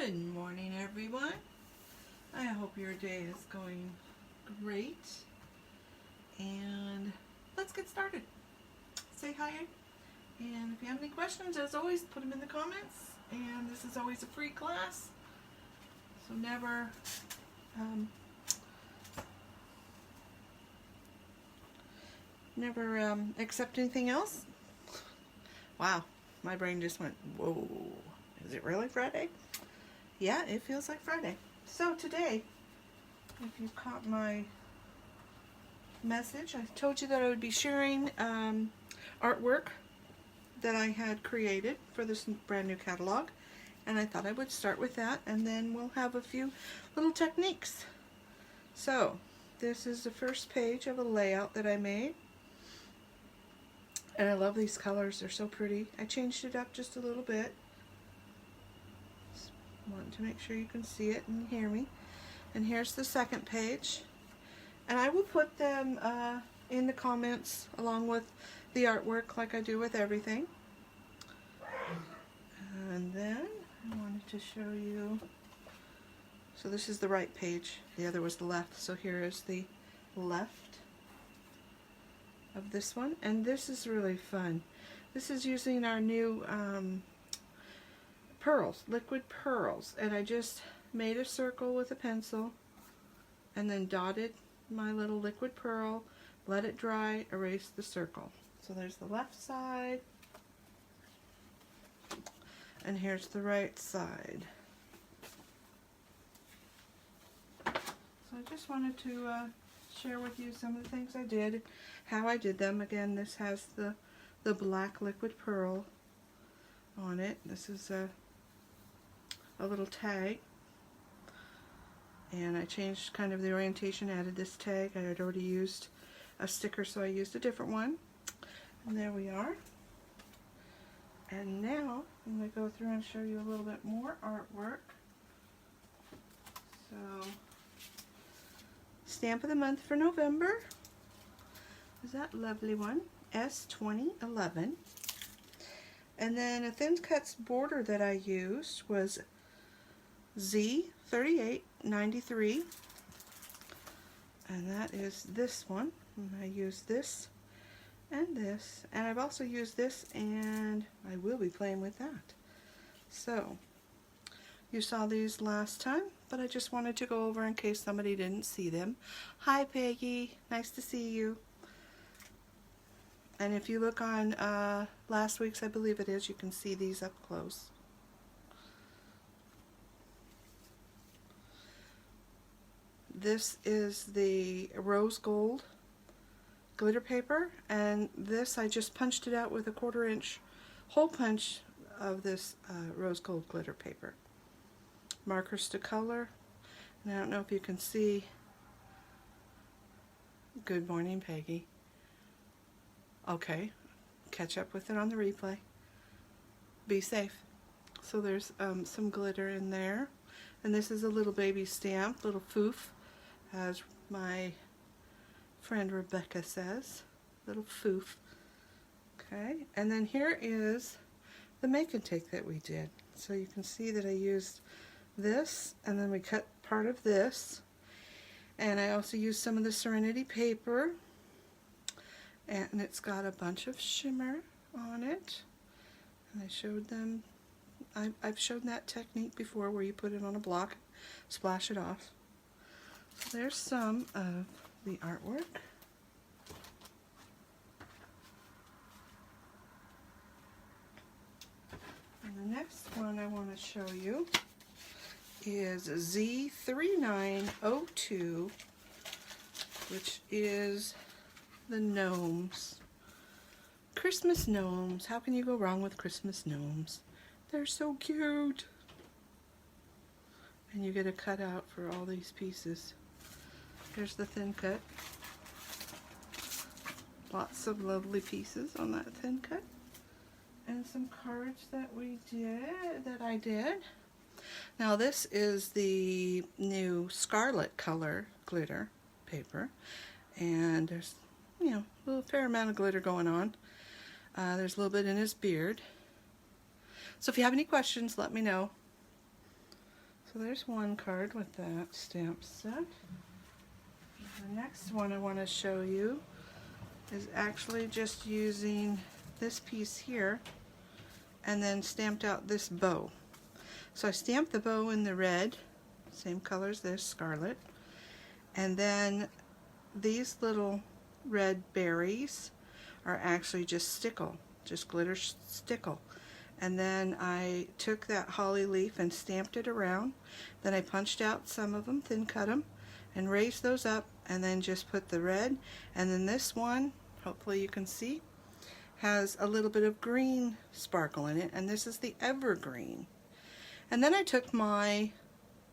Good morning, everyone. I hope your day is going great. And let's get started. Say hi. And if you have any questions, as always, put them in the comments. And this is always a free class. So never accept anything else. Wow, my brain just went, whoa. Is it really Friday? Yeah, it feels like Friday. So today, if you caught my message, I told you that I would be sharing artwork that I had created for this brand new catalog. And I thought I would start with that, and then we'll have a few little techniques. So, this is the first page of a layout that I made. And I love these colors, they're so pretty. I changed it up just a little bit. Just wanting to make sure you can see it and hear me. And here's the second page. And I will put them in the comments along with the artwork like I do with everything. And then I wanted to show you, so this is the right page, the other was the left, so here is the left of this one, and this is really fun. This is using our new pearls, liquid pearls, and I just made a circle with a pencil and then dotted my little liquid pearl, let it dry, erase the circle. So there's the left side, and here's the right side. So I just wanted to share with you some of the things I did, how I did them. Again, this has the black liquid pearl on it. This is a little tag, and I changed kind of the orientation, added this tag. I had already used a sticker, so I used a different one. And there we are. And now I'm going to go through and show you a little bit more artwork. So, stamp of the month for November is that lovely one, S2011. And then a thin cuts border that I used was Z3893, and that is this one. And I used this, and I've also used this, and I will be playing with that. So, you saw these last time, but I just wanted to go over in case somebody didn't see them. Hi Peggy, nice to see you. And if you look on last week's, I believe it is, you can see these up close. This is the rose gold glitter paper, and this I just punched it out with a 1/4 inch hole punch of this rose gold glitter paper. Markers to color, and I don't know if you can see. Good morning, Peggy. Okay, catch up with it on the replay. Be safe. So there's some glitter in there, and this is a little baby stamp, little foof, as my friend Rebecca says, little foof. Okay, and then here is the make and take that we did. So you can see that I used this, and then we cut part of this, and I also used some of the Serenity paper, and it's got a bunch of shimmer on it, and I showed them, I've shown that technique before where you put it on a block, splash it off. So there's some of the artwork. And the next one I want to show you is Z3902, which is the gnomes. Christmas gnomes. How can you go wrong with Christmas gnomes? They're so cute. And you get a cutout for all these pieces. Here's the thin cut. Lots of lovely pieces on that thin cut. And some cards that I did. Now this is the new scarlet color glitter paper, and there's, you know, a little fair amount of glitter going on. There's a little bit in his beard. So if you have any questions, let me know. So there's one card with that stamp set. The next one I want to show you is actually just using this piece here and then stamped out this bow. So I stamped the bow in the red, same color as this, scarlet, and then these little red berries are actually just stickle, just glitter stickle. And then I took that holly leaf and stamped it around. Then I punched out some of them, thin cut them, and raised those up, and then just put the red. And then this one, hopefully you can see, has a little bit of green sparkle in it, and this is the evergreen. And then I took my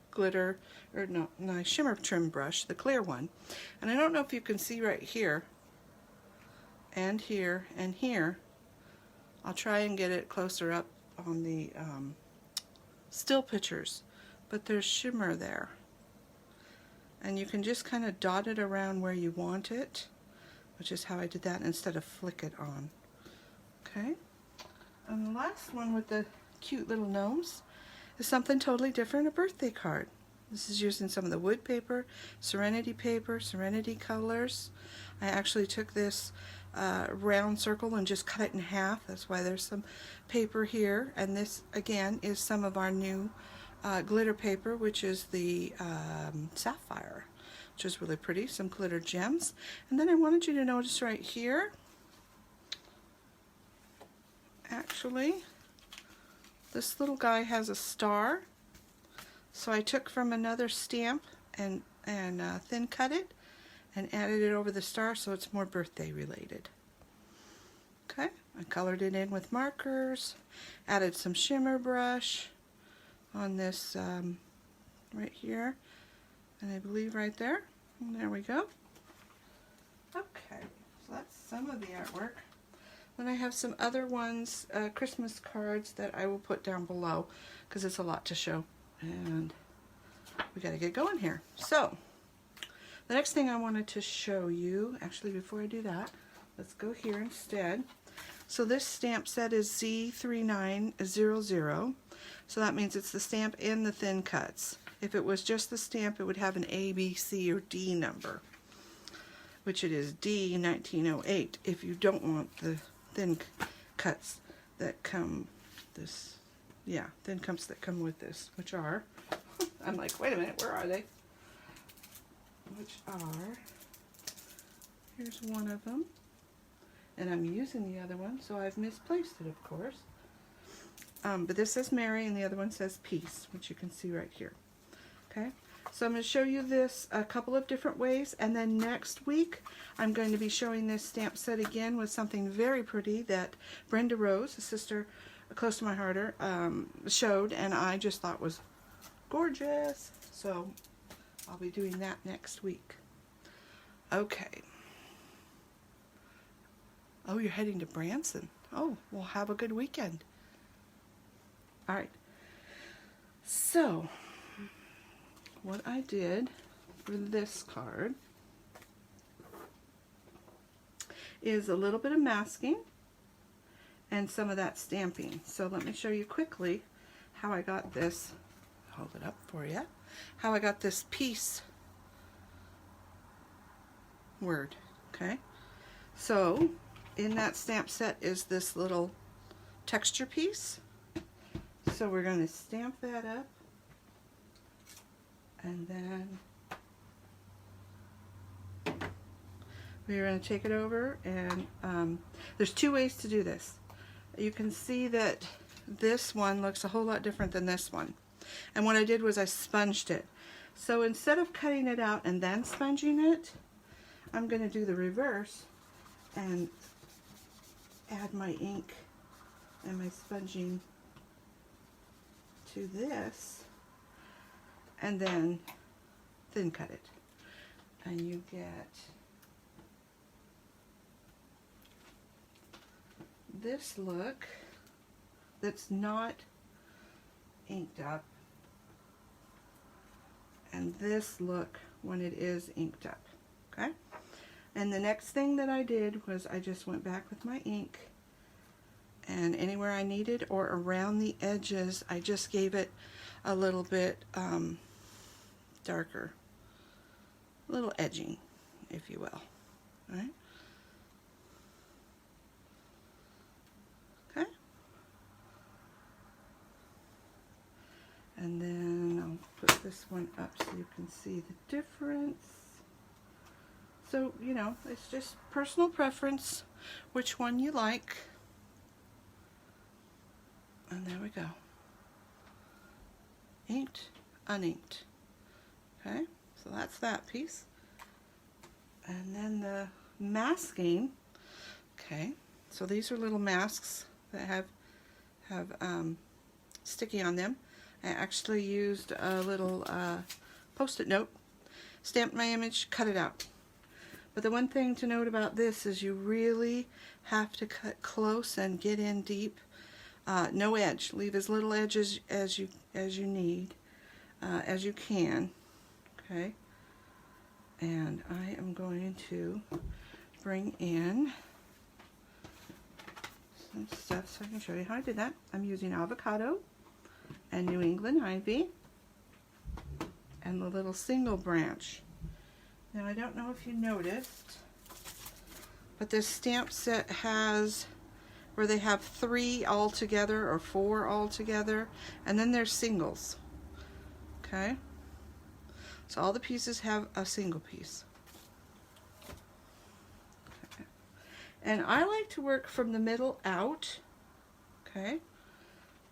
glitter, or no, my shimmer trim brush, the clear one, and I don't know if you can see right here, and here, and here. I'll try and get it closer up on the still pictures, but there's shimmer there. And you can just kind of dot it around where you want it, which is how I did that instead of flick it on. Okay, and the last one with the cute little gnomes is something totally different, a birthday card. This is using some of the wood paper, Serenity colors. I actually took this round circle and just cut it in half. That's why there's some paper here. And this again is some of our new glitter paper, which is the sapphire, which is really pretty, some glitter gems. And then I wanted you to notice right here, actually, this little guy has a star. So I took from another stamp and thin cut it and added it over the star so it's more birthday related. Okay, I colored it in with markers, added some shimmer brush on this right here, and I believe right there. And there we go. Okay, so that's some of the artwork. Then I have some other ones, Christmas cards that I will put down below because it's a lot to show. And we got to get going here. So the next thing I wanted to show you, actually before I do that, let's go here instead. So this stamp set is Z3900. So that means it's the stamp and the thin cuts. If it was just the stamp, it would have an A, B, C, or D number, which it is D1908 if you don't want the thin cuts that come this. Yeah, thin cuts that come with this, which are, I'm like, wait a minute, where are they? Which are, here's one of them, and I'm using the other one, so I've misplaced it, of course. But this says Mary, and the other one says Peace, which you can see right here. Okay, so I'm going to show you this a couple of different ways, and then next week I'm going to be showing this stamp set again with something very pretty that Brenda Rose, a sister close to my heart, showed, and I just thought was gorgeous. So I'll be doing that next week. Okay. Oh, you're heading to Branson. Oh, well, have a good weekend. All right. So what I did for this card is a little bit of masking and some of that stamping. So let me show you quickly how I got this, hold it up for you, how I got this peace word, okay? So in that stamp set is this little texture piece. So we're going to stamp that up, and then we're going to take it over, and there's two ways to do this. You can see that this one looks a whole lot different than this one. And what I did was I sponged it. So instead of cutting it out and then sponging it, I'm going to do the reverse and add my ink and my sponging to this, and then thin cut it. And you get this look that's not inked up, and this look when it is inked up. Okay, and the next thing that I did was I just went back with my ink, and anywhere I needed or around the edges I just gave it a little bit darker, a little edging, if you will. All right? Okay. And then I'll put this one up so you can see the difference. So, you know, it's just personal preference, which one you like. And there we go. Inked, uninked. Okay, so that's that piece. And then the masking. Okay, so these are little masks that have sticky on them. I actually used a little post-it note, stamped my image, cut it out. But the one thing to note about this is you really have to cut close and get in deep. No edge. Leave as little edge as you need, as you can. Okay. And I am going to bring in some stuff so I can show you how I did that. I'm using avocado and New England ivy and the little single branch. Now I don't know if you noticed, but this stamp set has where they have 3 all together or 4 all together, and then there's singles. Okay? So all the pieces have a single piece. Okay. And I like to work from the middle out. Okay?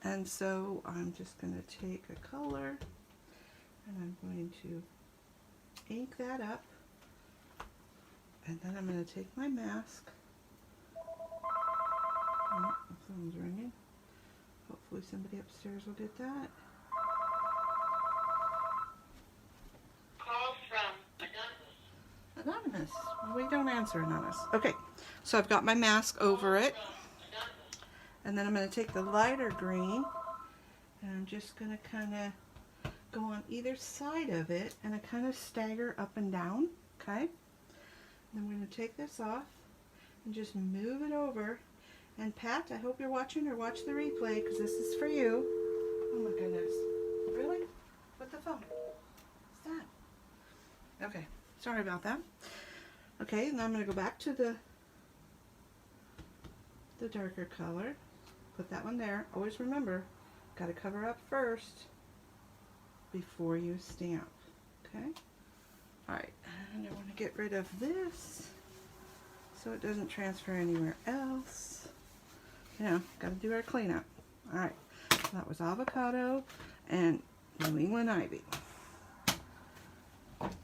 And so I'm just going to take a color and I'm going to ink that up. And then I'm going to take my mask. Oh, the phone's ringing. Hopefully somebody upstairs will get that. Call from Anonymous. Anonymous. We don't answer anonymous. Okay, so I've got my mask over it. And then I'm going to take the lighter green and I'm just going to kind of go on either side of it and I kind of stagger up and down. Okay? And I'm going to take this off and just move it over. And Pat, I hope you're watching or watch the replay because this is for you. Oh my goodness. Really? With the phone? What's that? Okay. Sorry about that. Okay, and I'm going to go back to the darker color. Put that one there. Always remember, got to cover up first before you stamp. Okay? Alright, and I want to get rid of this so it doesn't transfer anywhere else. You know, got to do our cleanup. Alright, so that was avocado and New England ivy.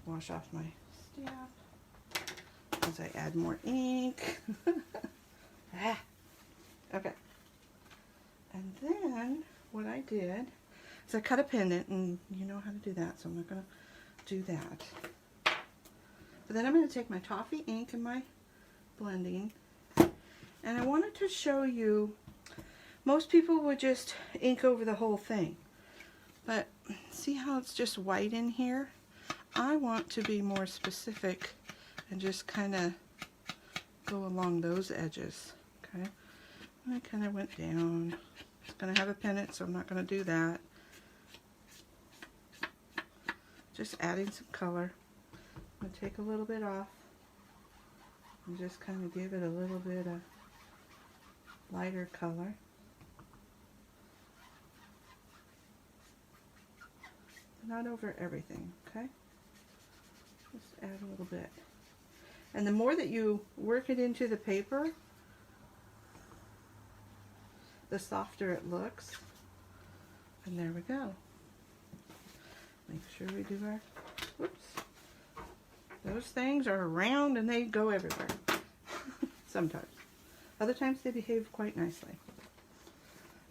Wash off my stamp as I add more ink. Okay. And then what I did is I cut a pendant, and you know how to do that, so I'm not going to do that. But then I'm going to take my toffee ink and my blending, and I wanted to show you, most people would just ink over the whole thing, but see how it's just white in here? I want to be more specific and just kind of go along those edges. Okay, and I kind of went down. It's going to have a pendant, so I'm not going to do that. Just adding some color. I'm going to take a little bit off and just kind of give it a little bit of lighter color. Not over everything, okay? Just add a little bit. And the more that you work it into the paper, the softer it looks. And there we go. Make sure we do our, whoops. Those things are round and they go everywhere. Sometimes. Other times they behave quite nicely.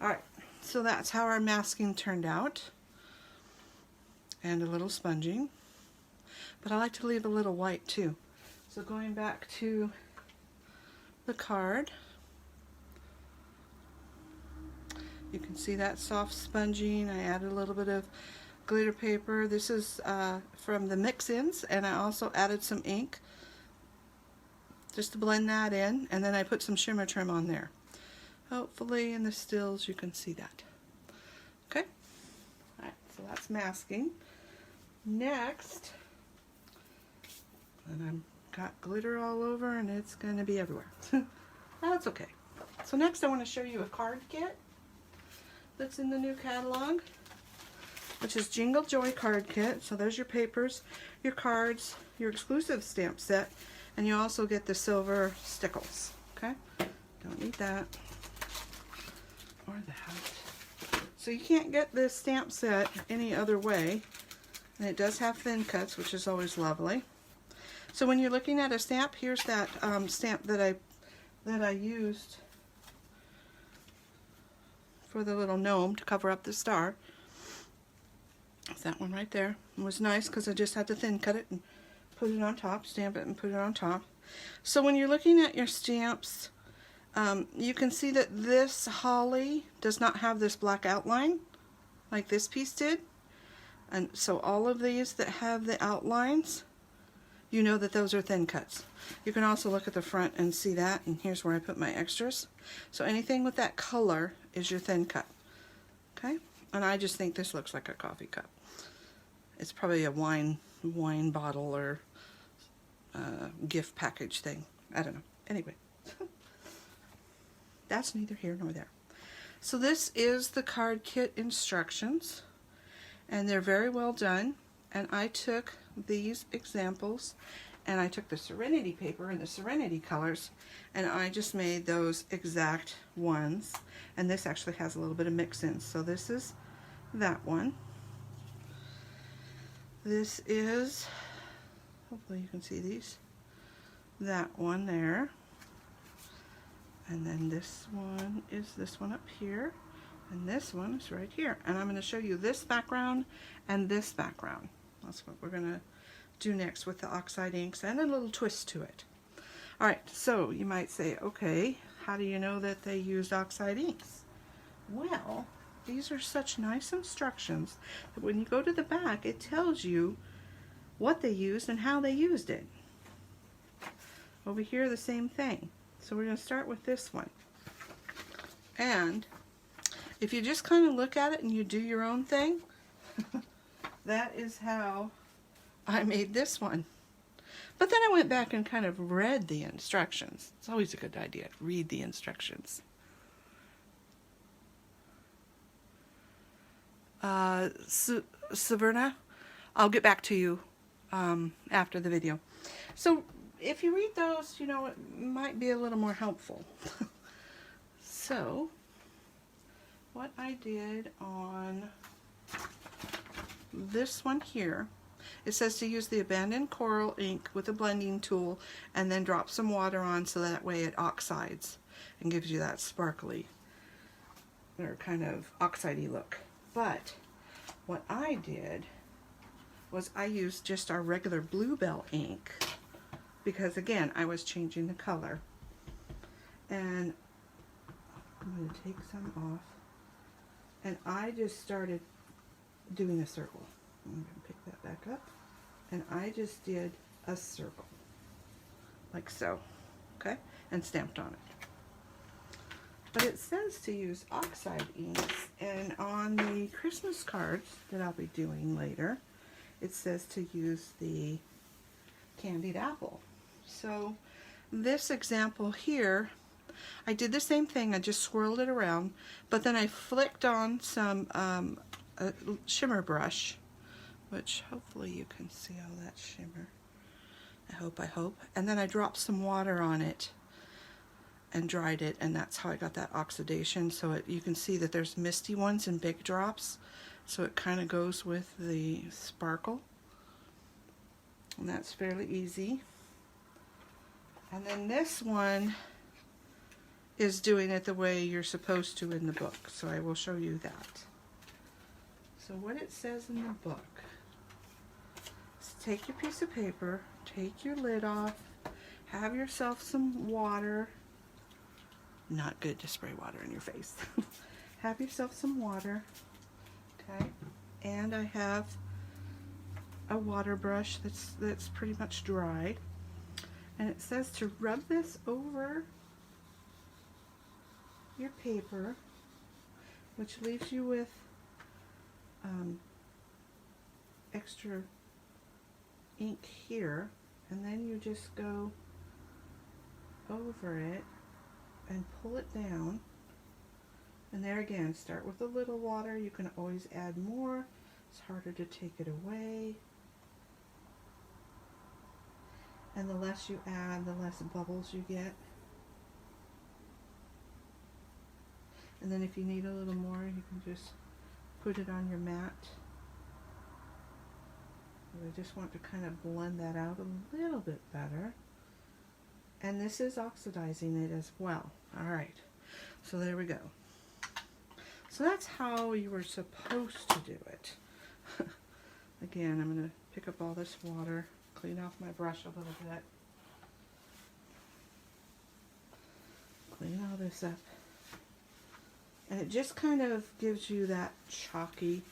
Alright, so that's how our masking turned out. And a little sponging. But I like to leave a little white too. So going back to the card, you can see that soft sponging. I added a little bit of glitter paper. This is from the mix-ins, and I also added some ink just to blend that in, and then I put some shimmer trim on there. Hopefully in the stills you can see that. Okay? Alright, So that's masking. Next, and I've got glitter all over and it's going to be everywhere. That's okay. So next I want to show you a card kit that's in the new catalog, which is Jingle Joy Card Kit. So there's your papers, your cards, your exclusive stamp set, and you also get the silver stickles. Okay? Don't need that. Or that. So you can't get this stamp set any other way. And it does have thin cuts, which is always lovely. So when you're looking at a stamp, here's that stamp that I used for the little gnome to cover up the star. It's that one right there. It was nice because I just had to thin cut it and put it on top, stamp it and put it on top. So when you're looking at your stamps, you can see that this holly does not have this black outline like this piece did. And so all of these that have the outlines, you know that those are thin cuts. You can also look at the front and see that, and here's where I put my extras. So anything with that color is your thin cut. Okay? And I just think this looks like a coffee cup. It's probably a wine bottle or gift package thing. I don't know. Anyway. That's neither here nor there. So this is the card kit instructions, and they're very well done. And I took these examples and I took the Serenity paper and the Serenity colors and I just made those exact ones. And this actually has a little bit of mix-in. So this is that one. This is, hopefully you can see these, that one there. And then this one is this one up here. And this one is right here. And I'm going to show you this background and this background. That's what we're going to do next with the oxide inks and a little twist to it. Alright, so you might say, okay, how do you know that they used oxide inks? Well, these are such nice instructions that when you go to the back, it tells you what they used and how they used it. Over here, the same thing. So we're going to start with this one. And if you just kind of look at it and you do your own thing, that is how I made this one. But then I went back and kind of read the instructions. It's always a good idea to read the instructions. Saverna, I'll get back to you after the video. So if you read those, you know, it might be a little more helpful. So what I did on this one here, it says to use the abandoned coral ink with a blending tool and then drop some water on so that way it oxides and gives you that sparkly or kind of oxidey look. But what I did was I used just our regular Bluebell ink because again I was changing the color. And I'm going to take some off. And I just started doing a circle. I'm going to pick that back up. And I just did a circle. Like so. Okay? And stamped on it. But it says to use oxide inks. And on the Christmas cards that I'll be doing later, it says to use the candied apple. So this example here, I did the same thing. I just swirled it around, but then I flicked on some a shimmer brush, which hopefully you can see all that shimmer. I hope. And then I dropped some water on it and dried it, and that's how I got that oxidation. So you can see that there's misty ones and big drops, so it kind of goes with the sparkle. And that's fairly easy. And then this one is doing it the way you're supposed to in the book, so I will show you that. So what it says in the book is take your piece of paper, take your lid off, have yourself some water. Not good to spray water in your face. Have yourself some water, okay? And I have a water brush that's pretty much dried. And it says to rub this over your paper, which leaves you with extra ink here, and then you just go over it and pull it down. And there again, start with a little water. You can always add more. It's harder to take it away. And the less you add, the less bubbles you get. And then if you need a little more, you can just put it on your mat. I just want to kind of blend that out a little bit better. And this is oxidizing it as well. All right, so there we go. So that's how you were supposed to do it. Again, I'm going to pick up all this water, clean off my brush a little bit. Clean all this up. And it just kind of gives you that chalky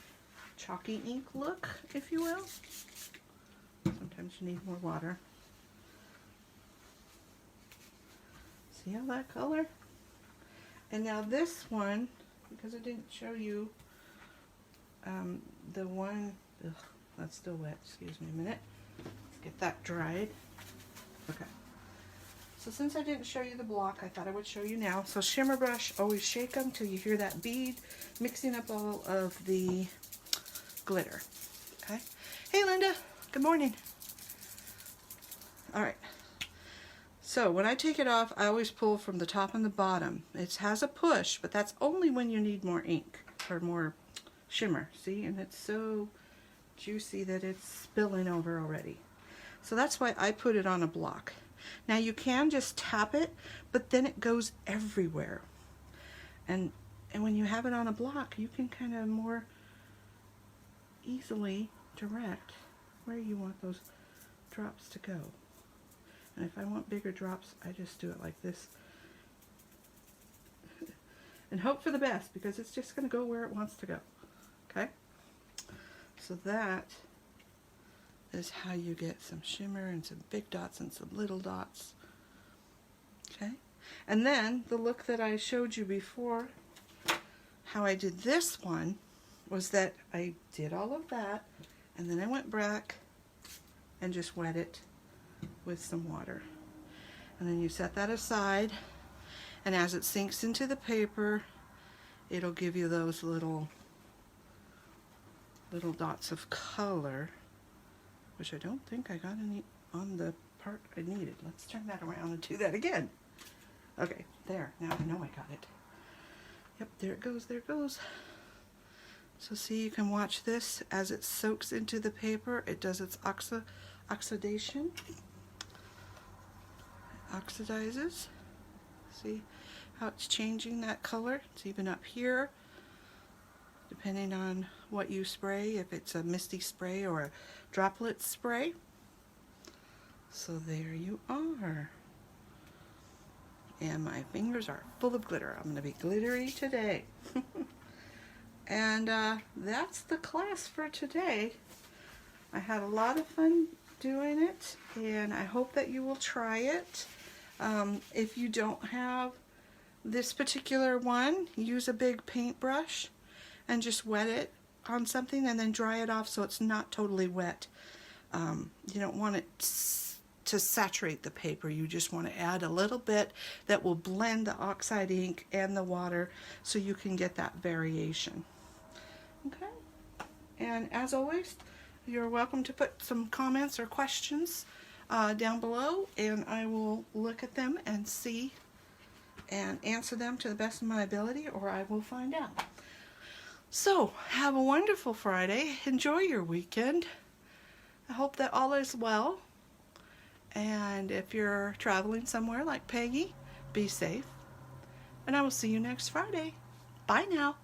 ink look, if you will. Sometimes you need more water. See all that color? And now this one, because I didn't show you the one, that's still wet, excuse me a minute. Let's get that dried. Okay. So since I didn't show you the block, I thought I would show you now. So shimmer brush, always shake them till you hear that bead mixing up all of the glitter. Okay. Hey Linda, good morning. All right. So when I take it off, I always pull from the top and the bottom. It has a push, but that's only when you need more ink or more shimmer. See, and it's so juicy that it's spilling over already. So that's why I put it on a block. Now you can just tap it, but then it goes everywhere. And when you have it on a block, you can kind of more easily direct where you want those drops to go. And if I want bigger drops, I just do it like this. And hope for the best, because it's just going to go where it wants to go. Okay? So that is how you get some shimmer and some big dots and some little dots. Okay? And then the look that I showed you before, how I did this one, was that I did all of that, and then I went back and just wet it with some water. And then you set that aside, and as it sinks into the paper, it'll give you those little dots of color, which I don't think I got any on the part I needed. Let's turn that around and do that again. Okay, there, now I know I got it. Yep, there it goes, there it goes. So see, you can watch this as it soaks into the paper. It does its oxidation. Oxidizes. See how it's changing that color? It's even up here, depending on what you spray, if it's a misty spray or a droplet spray. So there you are. And my fingers are full of glitter. I'm going to be glittery today. And that's the class for today. I had a lot of fun doing it, and I hope that you will try it. If you don't have this particular one, use a big paintbrush and just wet it on something and then dry it off so it's not totally wet. You don't want it to saturate the paper. You just want to add a little bit that will blend the oxide ink and the water so you can get that variation. Okay? And as always, you're welcome to put some comments or questions down below, and I will look at them and see and answer them to the best of my ability, or I will find out. So, have a wonderful Friday. Enjoy your weekend. I hope that all is well. And if you're traveling somewhere like Peggy, be safe. And I will see you next Friday. Bye now.